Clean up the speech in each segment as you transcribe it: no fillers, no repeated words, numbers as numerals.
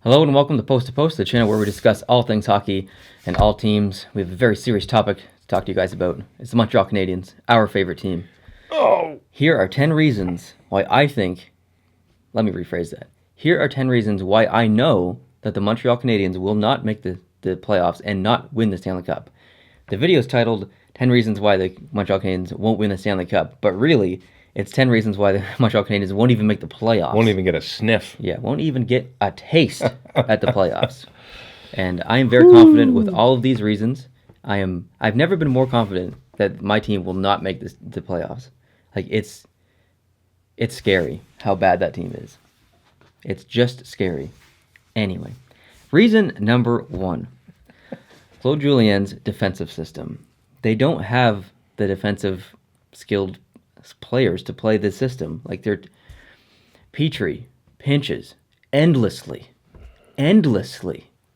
Hello and welcome to Post, the channel where we discuss all things hockey and all teams. We have a very serious topic to talk to you guys about. It's the Montreal Canadiens, our favorite team. Oh! Here are 10 reasons why I think, let me rephrase that. Here are 10 reasons why I know that the Montreal Canadiens will not make the playoffs and not win the Stanley Cup. The video is titled 10 Reasons Why the Montreal Canadiens Won't Win the Stanley Cup, but really, it's 10 reasons why the Montreal Canadiens won't even make the playoffs. Won't even get a sniff. Yeah, won't even get a taste at the playoffs. And I am very confident with all of these reasons. I've never been more confident that my team will not make the playoffs. Like it's scary how bad that team is. It's just scary. Anyway, reason number 1. Claude Julien's defensive system. They don't have the defensive skilled players to play this system. Like Petrie pinches endlessly,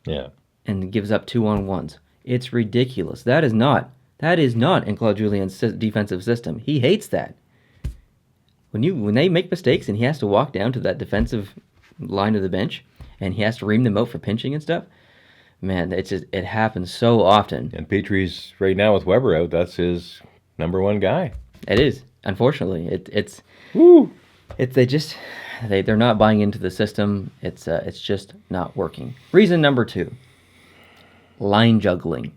Yeah. and gives up 2-on-1s. It's ridiculous. That is not in Claude Julien's defensive system. He hates that. When they make mistakes and he has to walk down to that defensive line of the bench and he has to ream them out for pinching and stuff, man, it happens so often. And Petrie's right now with Weber out. That's his number one guy. It is. Unfortunately, Woo! they're not buying into the system. It's just not working. Reason number 2, line juggling.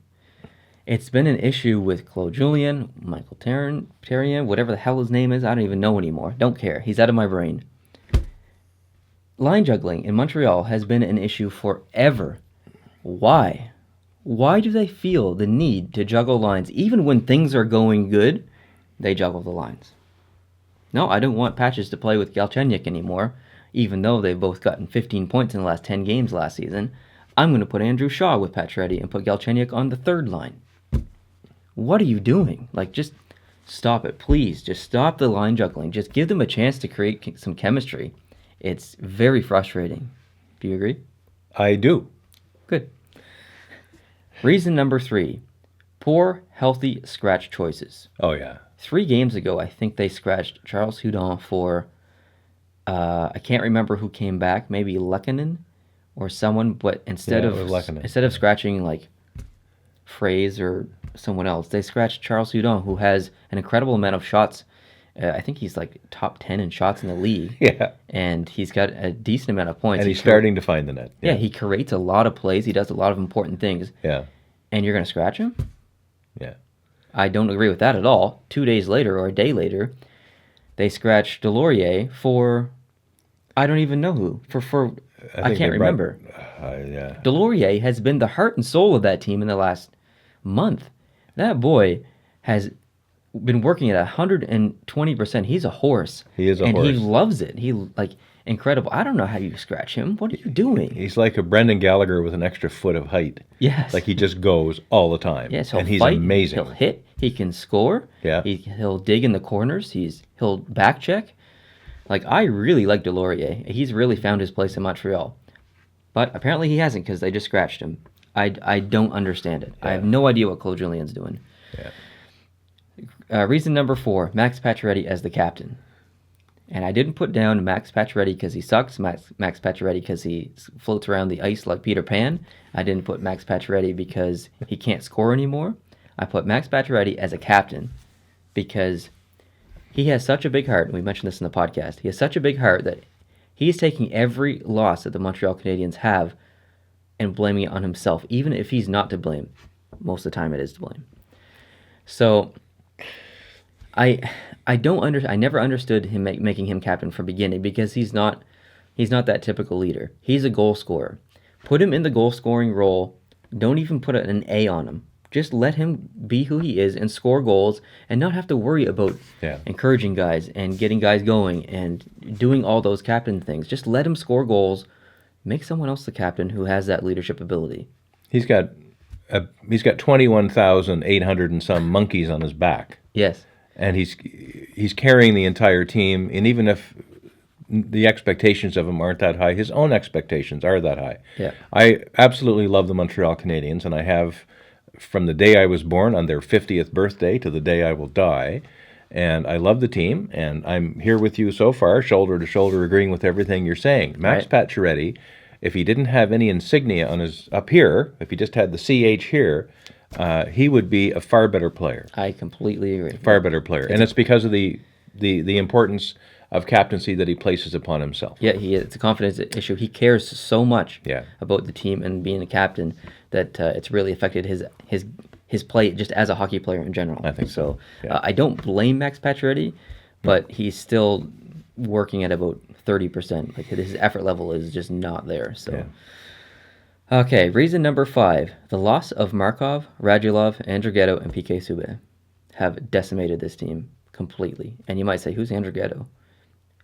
It's been an issue with Claude Julien, Michael Therrien, whatever the hell his name is. I don't even know anymore. Don't care. He's out of my brain. Line juggling in Montreal has been an issue forever. Why? Why do they feel the need to juggle lines even when things are going good? They juggle the lines. No, I don't want Patches to play with Galchenyuk anymore, even though they've both gotten 15 points in the last 10 games last season. I'm going to put Andrew Shaw with Pacioretty and put Galchenyuk on the third line. What are you doing? Like, just stop it, please. Just stop the line juggling. Just give them a chance to create some chemistry. It's very frustrating. Do you agree? I do. Good. Reason number 3, poor, healthy scratch choices. Oh, yeah. 3 games ago, I think they scratched Charles Hudon for, I can't remember who came back, maybe Lehkonen or someone, but instead of scratching like Fraze or someone else, they scratched Charles Hudon, who has an incredible amount of shots. I think he's like top 10 in shots in the league. Yeah. And he's got a decent amount of points. And he's starting to find the net. Yeah, he creates a lot of plays. He does a lot of important things. Yeah. And you're going to scratch him? Yeah. I don't agree with that at all. 2 days later or a day later, they scratched Delorier for, I don't even know who. I can't remember. Yeah. Delorier has been the heart and soul of that team in the last month. That boy has been working at 120%. He's a horse. He is a horse. And he loves it. Incredible. I don't know how you scratch him. What are you doing? He's like a Brendan Gallagher with an extra foot of height. Yes. Like he just goes all the time. Yes, and he's fight, amazing. He'll hit. He can score. Yeah. He'll dig in the corners. He'll back check. Like, I really like Delorier. He's really found his place in Montreal. But apparently he hasn't because they just scratched him. I don't understand it. Yeah. I have no idea what Claude Julien's doing. Yeah. Reason number 4, Max Pacioretty as the captain. And I didn't put down Max Pacioretty because he sucks, Max Pacioretty because he floats around the ice like Peter Pan. I didn't put Max Pacioretty because he can't score anymore. I put Max Pacioretty as a captain because he has such a big heart, and we mentioned this in the podcast. He has such a big heart that he's taking every loss that the Montreal Canadiens have and blaming it on himself, even if he's not to blame. Most of the time it is to blame. So I never understood him making him captain from the beginning because he's not that typical leader. He's a goal scorer. Put him in the goal scoring role. Don't even put an A on him. Just let him be who he is and score goals and not have to worry about encouraging guys and getting guys going and doing all those captain things. Just let him score goals. Make someone else the captain who has that leadership ability. He's got 21,800 and some monkeys on his back. Yes. And he's carrying the entire team, and even if the expectations of him aren't that high, his own expectations are that high. Yeah. I absolutely love the Montreal Canadiens, and I have from the day I was born on their 50th birthday to the day I will die. And I love the team, and I'm here with you so far, shoulder to shoulder, agreeing with everything you're saying. Max Pacioretty if he didn't have any insignia on his up here, if he just had the CH here, he would be a far better player. I completely agree. Far better player. And it's because of the importance of captaincy that he places upon himself. Yeah, it's a confidence issue. He cares so much Yeah. about the team and being a captain that it's really affected his play just as a hockey player in general. I think so. Yeah. I don't blame Max Pacioretty, but he's still working at about 30%. Like his effort level is just not there. So. Yeah. Okay, reason number 5. The loss of Markov, Radulov, Andrighetto, and PK Subban have decimated this team completely. And you might say, who's Andrighetto?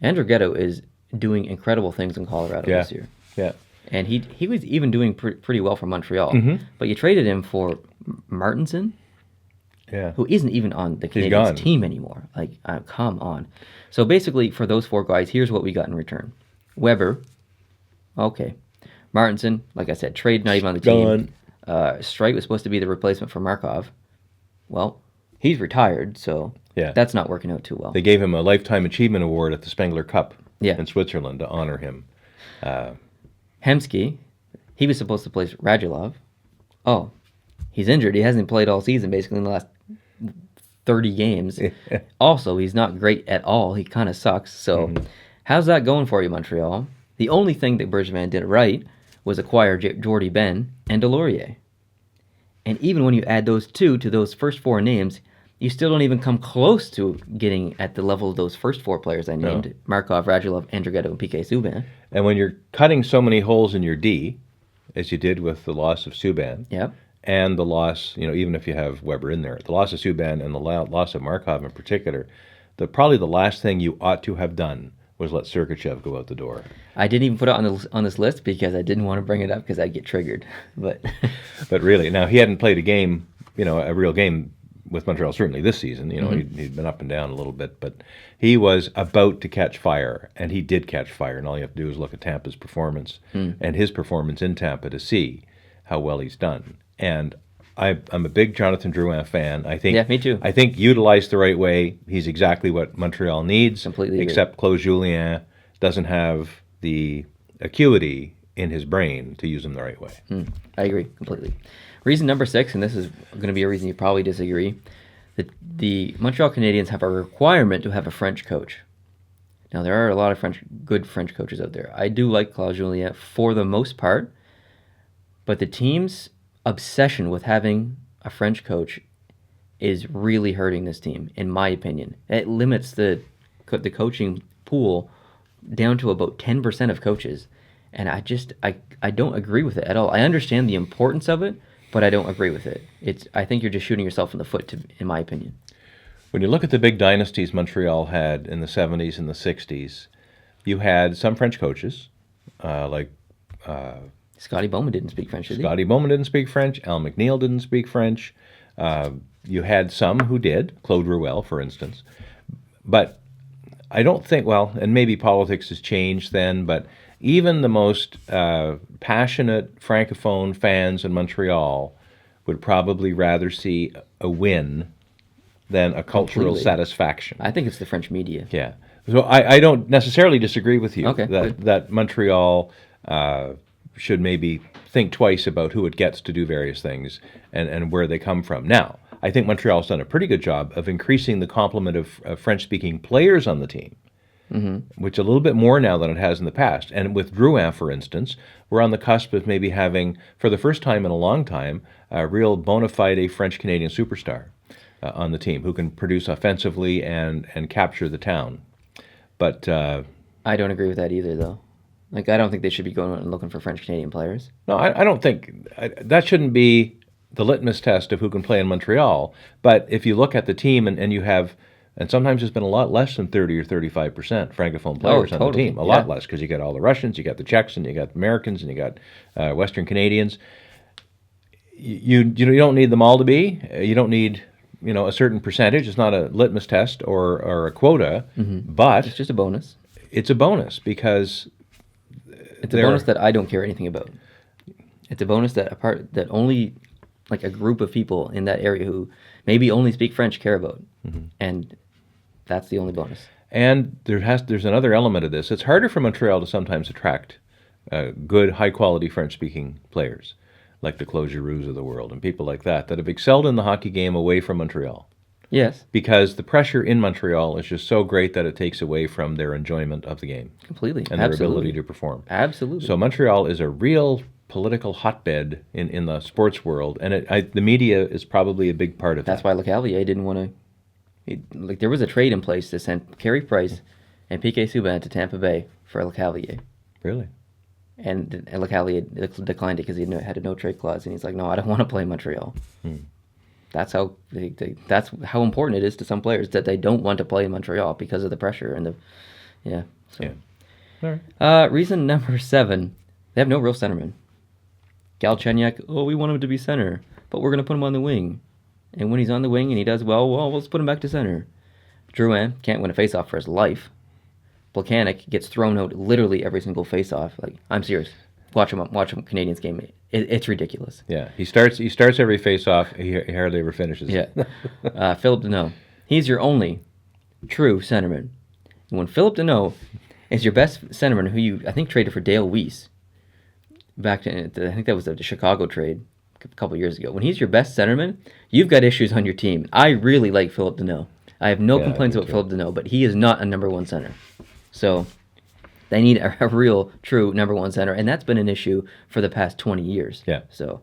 Andrighetto is doing incredible things in Colorado this year. Yeah. And he was even doing pretty well for Montreal. Mm-hmm. But you traded him for Martinson, who isn't even on the Canadiens team anymore. Like, come on. So basically, for those 4 guys, here's what we got in return. Weber, okay. Martinson, like I said, trade not even on the team. Streit was supposed to be the replacement for Markov. Well, he's retired, so that's not working out too well. They gave him a Lifetime Achievement Award at the Spengler Cup in Switzerland to honor him. Hemsky, he was supposed to place Radulov. Oh, he's injured. He hasn't played all season, basically, in the last 30 games. Also, he's not great at all. He kind of sucks. So how's that going for you, Montreal? The only thing that Bergevin did right was acquire Jordy Ben and Delorier. And even when you add those 2 to those first 4 names, you still don't even come close to getting at the level of those first 4 players I named, Markov, Radulov, Andrighetto, and PK Subban. And when you're cutting so many holes in your D, as you did with the loss of Subban, and the loss, even if you have Weber in there, the loss of Subban and the loss of Markov in particular, probably the last thing you ought to have done was let Sergachev go out the door. I didn't even put it on this list because I didn't want to bring it up because I'd get triggered. But really, now he hadn't played a game, a real game with Montreal certainly this season. He'd been up and down a little bit, but he was about to catch fire, and he did catch fire. And all you have to do is look at Tampa's performance and his performance in Tampa to see how well he's done. And I'm a big Jonathan Drouin fan. I think, me too. I think utilized the right way, he's exactly what Montreal needs. Completely agree. Except Claude Julien doesn't have the acuity in his brain to use them the right way. I agree completely. Reason number 6, and this is going to be a reason you probably disagree, the Montreal Canadiens have a requirement to have a French coach. Now, there are a lot of good French coaches out there. I do like Claude Julien for the most part, but the team's obsession with having a French coach is really hurting this team, in my opinion. It limits the coaching pool down to about 10% of coaches, and I don't agree with it at all. I understand the importance of it, but I don't agree with it. I think you're just shooting yourself in the foot, in my opinion. When you look at the big dynasties Montreal had in the 70s and the 60s, you had some French coaches, like Scotty Bowman didn't speak French, did he? Scotty Bowman didn't speak French. Al McNeil didn't speak French. You had some who did, Claude Ruel, for instance. But I don't think, and maybe politics has changed then, but even the most passionate Francophone fans in Montreal would probably rather see a win than a cultural satisfaction. I think it's the French media. Yeah. So I don't necessarily disagree with you that Montreal should maybe think twice about who it gets to do various things and where they come from. Now, I think Montreal's done a pretty good job of increasing the complement of French-speaking players on the team, which a little bit more now than it has in the past. And with Drouin, for instance, we're on the cusp of maybe having, for the first time in a long time, a real bona fide French-Canadian superstar on the team who can produce offensively and capture the town. But I don't agree with that either, though. Like, I don't think they should be going and looking for French-Canadian players. No, I don't think that shouldn't be the litmus test of who can play in Montreal. But if you look at the team and you have, and sometimes there's been a lot less than 30 or 35% Francophone players on the team. A lot less, because you got all the Russians, you got the Czechs, and you got the Americans, and you got Western Canadians. You don't need them all to be. You don't need a certain percentage. It's not a litmus test or a quota, but it's just a bonus. It's a bonus because it's a bonus that I don't care anything about. It's a bonus that only like a group of people in that area who maybe only speak French care about, and that's the only bonus. And there's another element of this. It's harder for Montreal to sometimes attract good, high-quality French-speaking players, like the Claude Giroux of the world and people like that have excelled in the hockey game away from Montreal. Yes. Because the pressure in Montreal is just so great that it takes away from their enjoyment of the game. Completely. And their ability to perform. Absolutely. So Montreal is a real political hotbed in the sports world, and the media is probably a big part of that. That's why LeCavalier didn't want to... there was a trade in place to send Carey Price and P.K. Subban to Tampa Bay for LeCavalier. Really? And LeCavalier declined it because he had a no-trade clause, and he's like, no, I don't want to play Montreal. That's how that's how important it is to some players that they don't want to play in Montreal because of the pressure and the So. All right. Reason number 7, they have no real centerman. Galchenyuk, we want him to be center, but we're going to put him on the wing. And when he's on the wing and he does well, let's put him back to center. Drouin can't win a faceoff for his life. Plekanec gets thrown out literally every single faceoff. Like, I'm serious. Watch him Canadiens game. It's ridiculous. Yeah, he starts every faceoff. He hardly ever finishes. Yeah. Philip Deneau. He's your only true centerman. And when Philip Deneau is your best centerman, who you, I think, traded for Dale Weiss, back to, I think that was the Chicago trade a couple years ago. When he's your best centerman, you've got issues on your team. I really like Philip Deneau. I have no complaints about Philip Deneau, but he is not a number one center. So they need a real, true number one center, and that's been an issue for the past 20 years. Yeah. So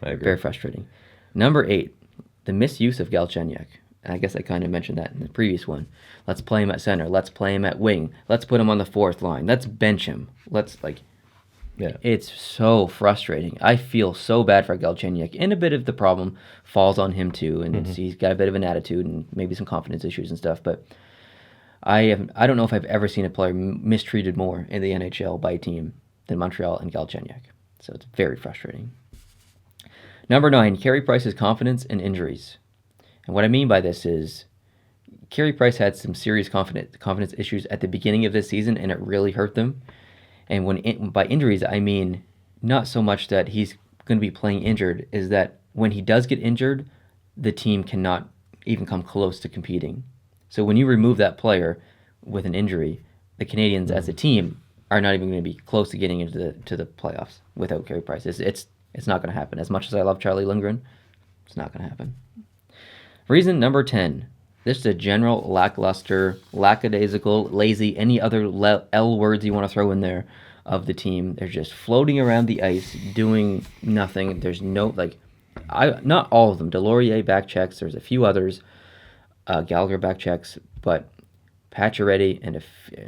I agree. Very frustrating. Number 8, the misuse of Galchenyuk. And I guess I kind of mentioned that in the previous one. Let's play him at center. Let's play him at wing. Let's put him on the 4th line. Let's bench him. It's so frustrating. I feel so bad for Galchenyuk, and a bit of the problem falls on him too. And he's got a bit of an attitude and maybe some confidence issues and stuff. But I don't know if I've ever seen a player mistreated more in the NHL by a team than Montreal and Galchenyuk. So it's very frustrating. Number 9, Carey Price's confidence and injuries. And what I mean by this is Carey Price had some serious confidence issues at the beginning of this season, and it really hurt them. And by injuries, I mean not so much that he's going to be playing injured, is that when he does get injured, the team cannot even come close to competing. So when you remove that player with an injury, the Canadiens as a team are not even going to be close to getting into the playoffs without Carey Price. It's not going to happen. As much as I love Charlie Lindgren, it's not going to happen. Reason number 10. This is a general lackluster, lackadaisical, lazy, any other L words you want to throw in there of the team. They're just floating around the ice, doing nothing. There's no, not all of them. Delorier back checks. There's a few others. Gallagher back checks. But Pacioretty and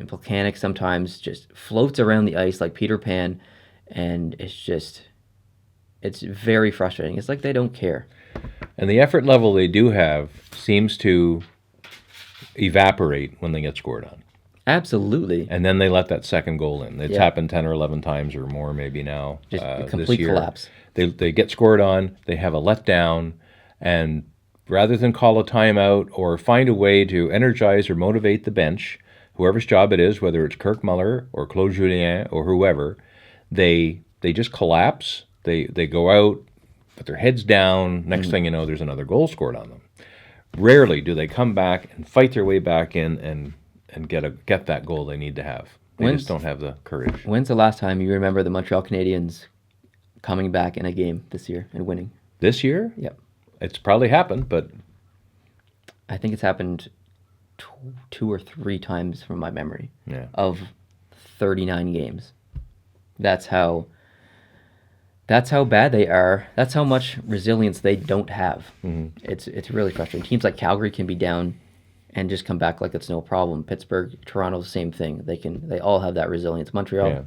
Plekanec sometimes just floats around the ice like Peter Pan. And it's very frustrating. It's like they don't care. And the effort level they do have seems to evaporate when they get scored on. Absolutely. And then they let that second goal in. It's happened 10 or 11 times or more maybe now. Just a complete this year. Collapse. They get scored on, they have a letdown, and rather than call a timeout or find a way to energize or motivate the bench, whoever's job it is, whether it's Kirk Muller or Claude Julien or whoever, they just collapse. They go out, put their heads down. Next thing you know, there's another goal scored on them. Rarely do they come back and fight their way back in and get that goal they need to have. They just don't have the courage. When's the last time you remember the Montreal Canadiens coming back in a game this year and winning? This year? Yep. It's probably happened, but I think it's happened 2 or 3 times from my memory. Yeah. Of 39 games. That's how bad they are. That's how much resilience they don't have. It's really frustrating. Teams like Calgary can be down and just come back like it's no problem. Pittsburgh, Toronto, same thing. They all have that resilience. Montreal. Yeah.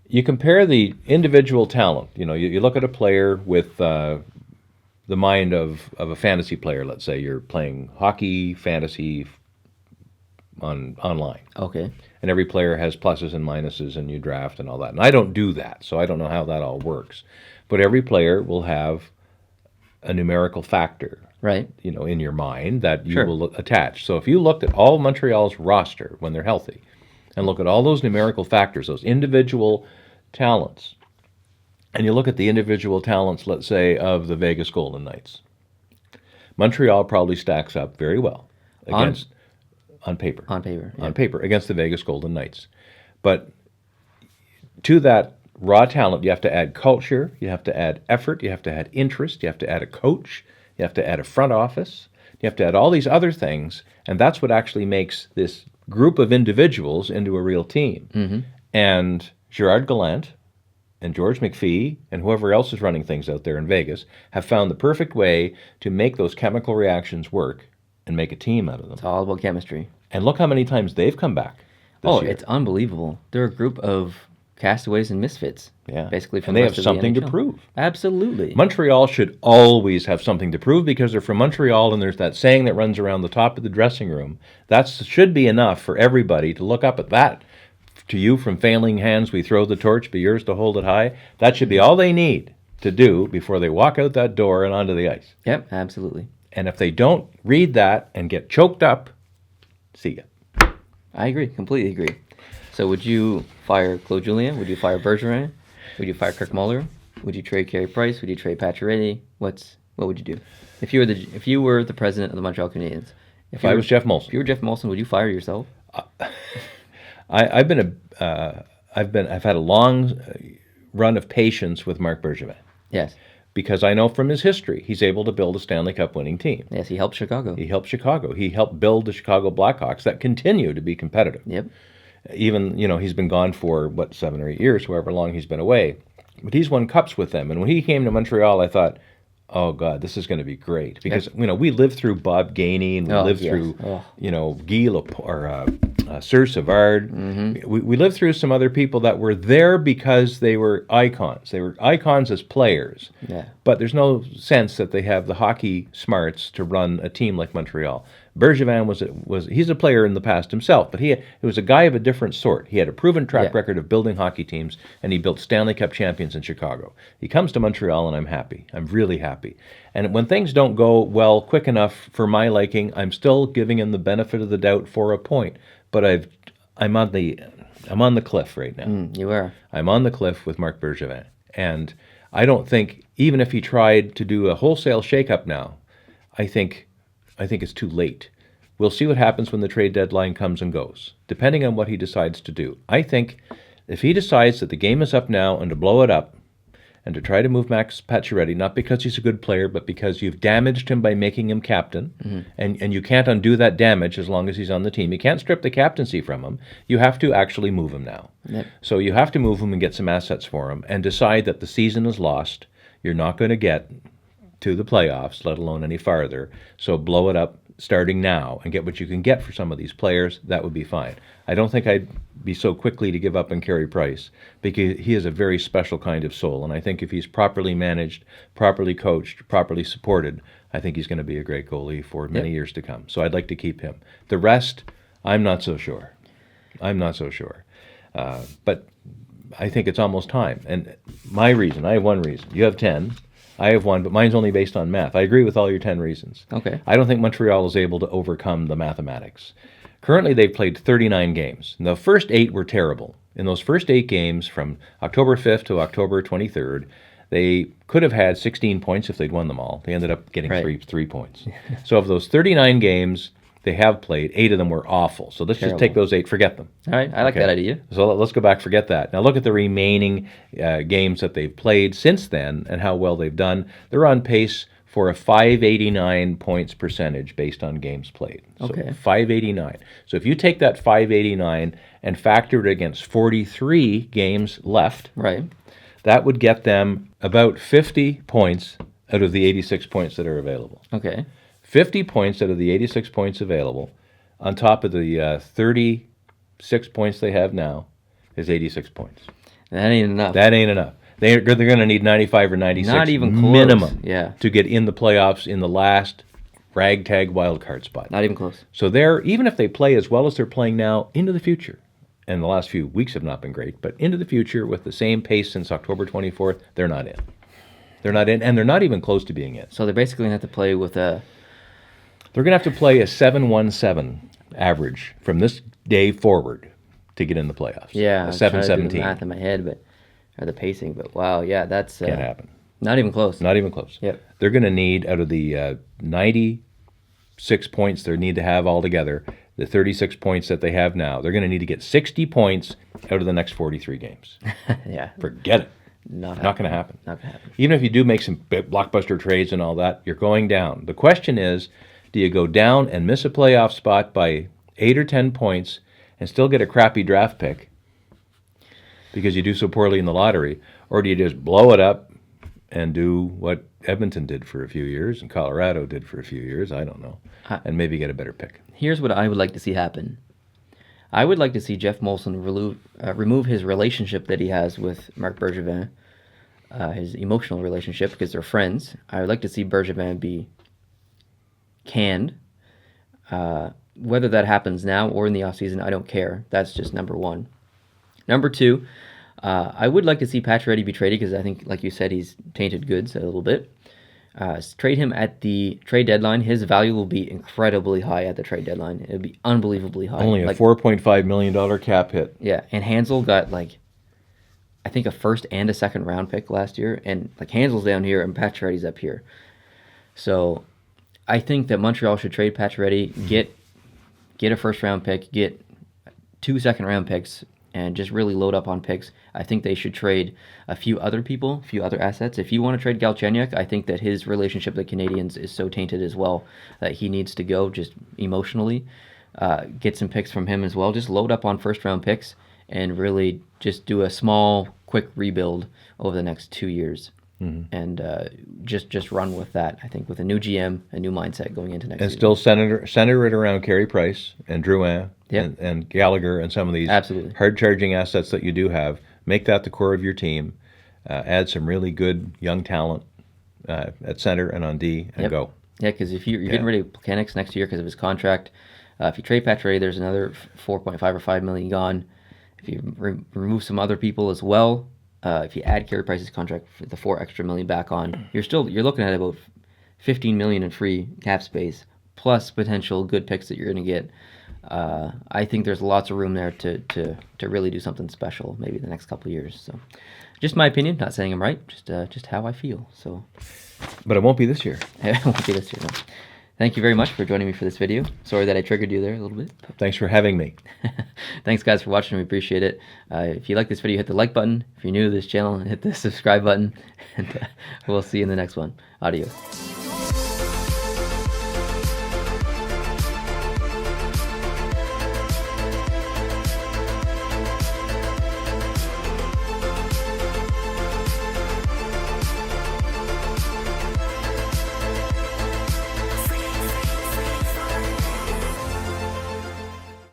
You compare the individual talent. You look at a player with the mind of a fantasy player. Let's say you're playing hockey fantasy online. Okay. And every player has pluses and minuses, and you draft and all that. And I don't do that, so I don't know how that all works. But every player will have a numerical factor, right? In your mind that you will attach. So if you looked at all Montreal's roster when they're healthy, and look at all those numerical factors, those individual talents, and you look at the individual talents, let's say, of the Vegas Golden Knights, Montreal probably stacks up very well against. On paper. On paper. Yeah. On paper, against the Vegas Golden Knights. But to that raw talent, you have to add culture, you have to add effort, you have to add interest, you have to add a coach, you have to add a front office, you have to add all these other things, and that's what actually makes this group of individuals into a real team. Mm-hmm. And Gerard Gallant and George McPhee and whoever else is running things out there in Vegas have found the perfect way to make those chemical reactions work and make a team out of them. It's all about chemistry. And look how many times they've come back this year. It's unbelievable. They're a group of castaways and misfits. Yeah. Basically, from and they the have rest of something the to NHL. prove. Absolutely. Montreal should always have something to prove because they're from Montreal, and there's that saying that runs around the top of the dressing room. That should be enough for everybody to look up at that. To you from failing hands we throw the torch, be yours to hold it high. That should be all they need to do before they walk out that door and onto the ice. Yep, absolutely. And if they don't read that and get choked up, see ya. I agree, completely agree. So would you fire Claude Julien? Would you fire Bergeron? Would you fire Kirk Muller? Would you trade Carey Price? Would you trade Pacioretty? What would you do? If you were the president of the Montreal Canadiens? If I was Jeff Molson. If you were Jeff Molson, would you fire yourself? I've had a long run of patience with Marc Bergevin. Yes. Because I know from his history, he's able to build a Stanley Cup winning team. Yes, he helped Chicago. He helped Chicago. He helped build the Chicago Blackhawks that continue to be competitive. Yep. Even, he's been gone for, 7 or 8 years, however long he's been away. But he's won cups with them. And when he came to Montreal, I thought, oh, God, this is going to be great. Because, we lived through Bob Gainey, and we lived through, Guy Sir Savard. Mm-hmm. We lived through some other people that were there because they were icons. They were icons as players. Yeah. But there's no sense that they have the hockey smarts to run a team like Montreal. Bergevin he's a player in the past himself, but he was a guy of a different sort. He had a proven track record of building hockey teams, and he built Stanley Cup champions in Chicago. He comes to Montreal, and I'm happy. I'm really happy. And when things don't go well quick enough for my liking, I'm still giving him the benefit of the doubt for a point. But I'm on the cliff right now. You are. I'm on the cliff with Marc Bergevin, and I don't think even if he tried to do a wholesale shakeup now, I think it's too late. We'll see what happens when the trade deadline comes and goes, depending on what he decides to do. I think if he decides that the game is up now and to blow it up and to try to move Max Pacioretty, not because he's a good player, but because you've damaged him by making him captain, and you can't undo that damage as long as he's on the team. You can't strip the captaincy from him. You have to actually move him now. Yep. So you have to move him and get some assets for him and decide that the season is lost. You're not going to get to the playoffs, let alone any farther. So blow it up starting now and get what you can get for some of these players. That would be fine. I don't think I'd be so quickly to give up on Carey Price because he is a very special kind of soul. And I think if he's properly managed, properly coached, properly supported, I think he's going to be a great goalie for many years to come. So I'd like to keep him. The rest, I'm not so sure. But I think it's almost time. And my reason, I have one reason. You have 10. I have one, but mine's only based on math. I agree with all your 10 reasons. Okay. I don't think Montreal is able to overcome the mathematics. Currently, they've played 39 games. And the first 8 were terrible. In those first 8 games, from October 5th to October 23rd, they could have had 16 points if they'd won them all. They ended up getting three points. So of those 39 games they have played, 8 of them were awful. So let's just take those 8, forget them. All right, I like that idea. So let's go back, forget that. Now look at the remaining games that they've played since then and how well they've done. They're on pace for a 589 points percentage based on games played. So 589. So if you take that 589 and factor it against 43 games left, right, that would get them about 50 points out of the 86 points that are available. Okay. 50 points out of the 86 points available, on top of the 36 points they have now, is 86 points. That ain't enough. They're going to need 95 or 96 Not even close. Minimum to get in the playoffs in the last ragtag wild card spot. Not even close. So even if they play as well as they're playing now into the future, and the last few weeks have not been great, but into the future with the same pace since October 24th, they're not in. They're not in, and they're not even close to being in. So they're basically going to have to play with a... They're going to have to play a 7-1-7 average from this day forward to get in the playoffs. Yeah, a 7-17. I'm trying to do the math in my head, or the pacing, but wow, yeah, that's... Can't happen. Not even close. Not even close. Yep. They're going to need, out of the 96 points they need to have altogether, the 36 points that they have now. They're going to need to get 60 points out of the next 43 games. Yeah. Forget it. Not going to happen. Not going to happen. Even if you do make some blockbuster trades and all that, you're going down. The question is, do you go down and miss a playoff spot by 8 or 10 points and still get a crappy draft pick because you do so poorly in the lottery, or do you just blow it up and do what Edmonton did for a few years and Colorado did for a few years, I don't know, and maybe get a better pick? Here's what I would like to see happen. I would like to see Jeff Molson remove his relationship that he has with Marc Bergevin, his emotional relationship, because they're friends. I would like to see Bergevin be canned. Whether that happens now or in the offseason, I don't care. That's just number one. Number two, I would like to see Pacioretty be traded because I think, like you said, he's tainted goods a little bit. Trade him at the trade deadline. His value will be incredibly high at the trade deadline. It'll be unbelievably high. Only a $4.5 million cap hit. Yeah, and Hansel got I think a first and a second round pick last year, and Hansel's down here and Pacioretty's up here. So I think that Montreal should trade Pacioretty, get a first round pick, get 2 second round picks, and just really load up on picks. I think they should trade a few other people, a few other assets. If you want to trade Galchenyuk, I think that his relationship with the Canadiens is so tainted as well that he needs to go just emotionally. Get some picks from him as well. Just load up on first-round picks and really just do a small, quick rebuild over the next 2 years. Mm-hmm. And just run with that, I think, with a new GM, a new mindset going into next season. And still center it around Carey Price and Drouin and Gallagher and some of these absolutely hard-charging assets that you do have. Make that the core of your team. Add some really good young talent at center and on D and go. Yeah, because if you're getting ready to Plekanec next year because of his contract, if you trade Pacioretty, there's another 4.5 or 5 million gone. If you remove some other people as well, if you add Carey Price's contract for the 4 extra million back on, you're looking at about 15 million in free cap space plus potential good picks that you're going to get. I think there's lots of room there to really do something special maybe the next couple of years. So, just my opinion. Not saying I'm right. Just how I feel. So, but it won't be this year. It won't be this year. No. Thank you very much for joining me for this video. Sorry that I triggered you there a little bit. Thanks for having me. Thanks, guys, for watching. We appreciate it. If you like this video, hit the like button. If you're new to this channel, hit the subscribe button. And we'll see you in the next one. Adios.